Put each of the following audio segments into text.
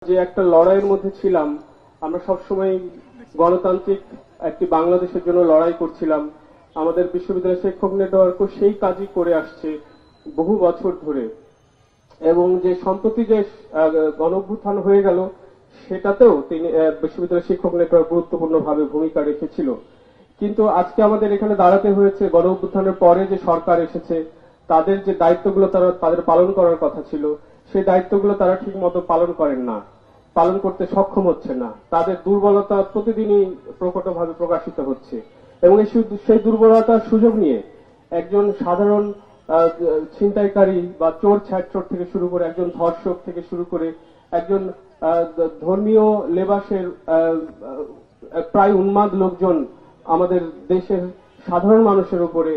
যে একটা লড়াইয়ের মধ্যে ছিলাম, আমরা সবসময় গণতান্ত্রিক একটি বাংলাদেশের জন্য লড়াই করছিলাম। আমাদের বিশ্ববিদ্যালয় শিক্ষক নেটওয়ার্কও সেই কাজই করে আসছে বহু বছর ধরে। এবং যে সম্প্রতি যে গণঅভ্যুত্থান হয়ে গেল, সেটাতেও তিনি বিশ্ববিদ্যালয় শিক্ষক নেটওয়ার্ক গুরুত্বপূর্ণভাবে ভূমিকা রেখেছিল। কিন্তু আজকে আমাদের এখানে দাঁড়াতে হয়েছে গণঅভ্যুত্থানের পরে যে সরকার এসেছে, তাদের যে দায়িত্বগুলো তাদের পালন করার কথা ছিল, সেই দায়িত্বগুলো তারা ঠিক মতো পালন করেন না, পালন করতে সক্ষম হচ্ছে না। তাদের দুর্বলতা প্রতিদিনই প্রকটভাবে প্রকাশিত হচ্ছে এবং সেই দুর্বলতার সুযোগ নিয়ে একজন সাধারণ ছিনতাইকারী বা চোর ছাত্র থেকে শুরু করে একজন ধর্ষক থেকে শুরু করে একজন ধর্মীয় লেবাসের প্রায় উন্মাদ লোকজন আমাদের দেশের সাধারণ মানুষের উপরে,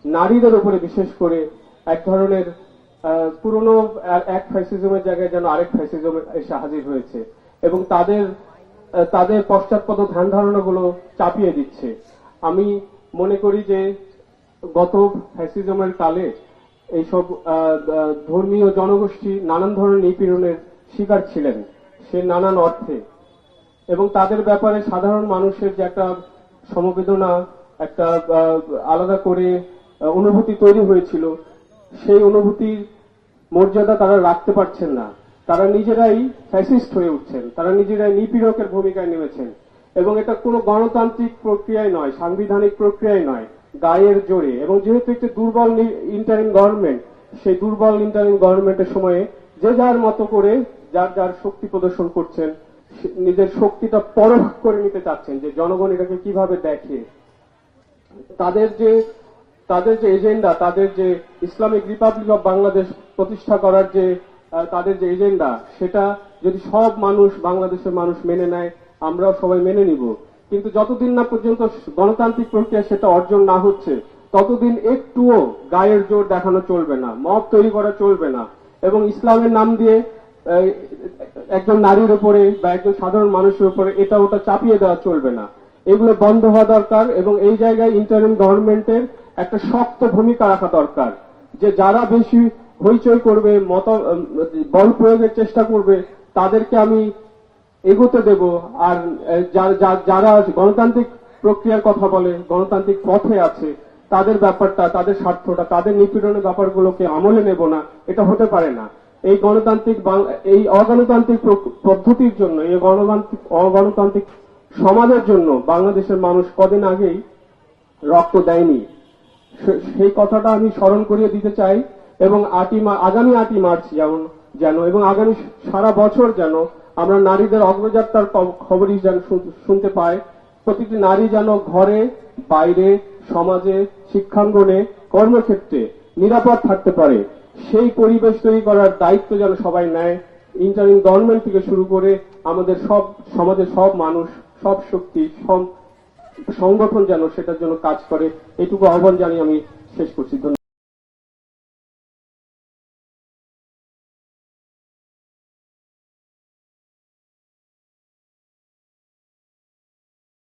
নারীদের উপরে বিশেষ করে এক ধরনের পুরনো এক ফ্যাসিজমের জায়গায় যেন আরেক ফ্যাসিজম এসে হাজির হয়েছে এবং তাদের পশ্চাৎপদ ধ্যান ধারণাগুলো চাপিয়ে দিচ্ছে। আমি মনে করি যে গত ফ্যাসিজমের কালে এইসব ধর্মীয় জনগোষ্ঠী নানান ধরনের নিপীড়নের শিকার ছিলেন, সে নানান অর্থে, এবং তাদের ব্যাপারে সাধারণ মানুষের যে একটা সমবেদনা, একটা আলাদা করে অনুভূতি তৈরি হয়েছিল, সেই অনুভূতির মর্যাদা তারা রাখতে পারছেন না। তারা নিজেরাই ফ্যাসিস্ট হয়ে উঠছেন, তারা নিজেরাই নিপীড়কের ভূমিকায় নেমেছেন এবং এটা কোনো গণতান্ত্রিক প্রক্রিয়ায় নয়, সাংবিধানিক প্রক্রিয়ায় নয়, গায়ের জোরে। এবং যেহেতু একটি দুর্বল ইন্টারিম গভর্নমেন্ট, সেই দুর্বল ইন্টারিম গভর্নমেন্টের সময়ে যে যার মতো করে যার যার শক্তি প্রদর্শন করছেন, নিজের শক্তিটা পরখ করে নিতে চাচ্ছেন যে জনগণ এটাকে কিভাবে দেখে। তাদের যে এজেন্ডা, তাদের যে ইসলামিক রিপাবলিক অব বাংলাদেশ প্রতিষ্ঠা করার যে তাদের যে এজেন্ডা, সেটা যদি সব মানুষ, বাংলাদেশের মানুষ মেনে নেয়, আমরাও সবাই মেনে নিব। কিন্তু যতদিন না পর্যন্ত গণতান্ত্রিক প্রক্রিয়া সেটা অর্জন না হচ্ছে, ততদিন একটুও গায়ের জোর দেখানো চলবে না, মব তৈরি করা চলবে না এবং ইসলামের নাম দিয়ে একজন নারীর উপরে বা একজন সাধারণ মানুষের উপরে এটা ওটা চাপিয়ে দেওয়া চলবে না। এগুলো বন্ধ হওয়া দরকার এবং এই জায়গায় ইন্টারিম গভর্নমেন্টের একটা শক্ত ভূমিকা রাখা দরকার, যে যারা বেশি হইচই করবে, বল প্রয়োগের চেষ্টা করবে, তাদেরকে আমি এগোতে দেব। আর যারা গণতান্ত্রিক প্রক্রিয়ার কথা বলে, গণতান্ত্রিক পথে আছে, তাদের ব্যাপারটা, তাদের স্বার্থটা, তাদের নিপীড়নের ব্যাপারগুলোকে আমলে নেব না, এটা হতে পারে না। এই অগণতান্ত্রিক পদ্ধতির জন্য, এই অগণতান্ত্রিক সমাজের জন্য বাংলাদেশের মানুষ কদিন আগেই রক্ত দেয়নি, সেই কথাটা আমি স্মরণ করিয়ে দিতে চাই। এবং আগামী 8ই মার্চ যেন এবং আগামী সারা বছর যেন আমরা নারীদের অগ্রযাত্রার খবরই যেন শুনতে পাই। প্রতিটি নারী যেন ঘরে, বাইরে, সমাজে, শিক্ষাঙ্গনে, কর্মক্ষেত্রে নিরাপদ থাকতে পারে, সেই পরিবেশ তৈরি করার দায়িত্ব যেন সবাই নেয়। ইন্টারিম গভর্নমেন্ট থেকে শুরু করে আমাদের সমাজের সব মানুষ, সব শক্তি, সব সংগঠন যেন সেটার জন্য কাজ করে, এটুকু আহ্বান জানিয়ে আমি শেষ করছি।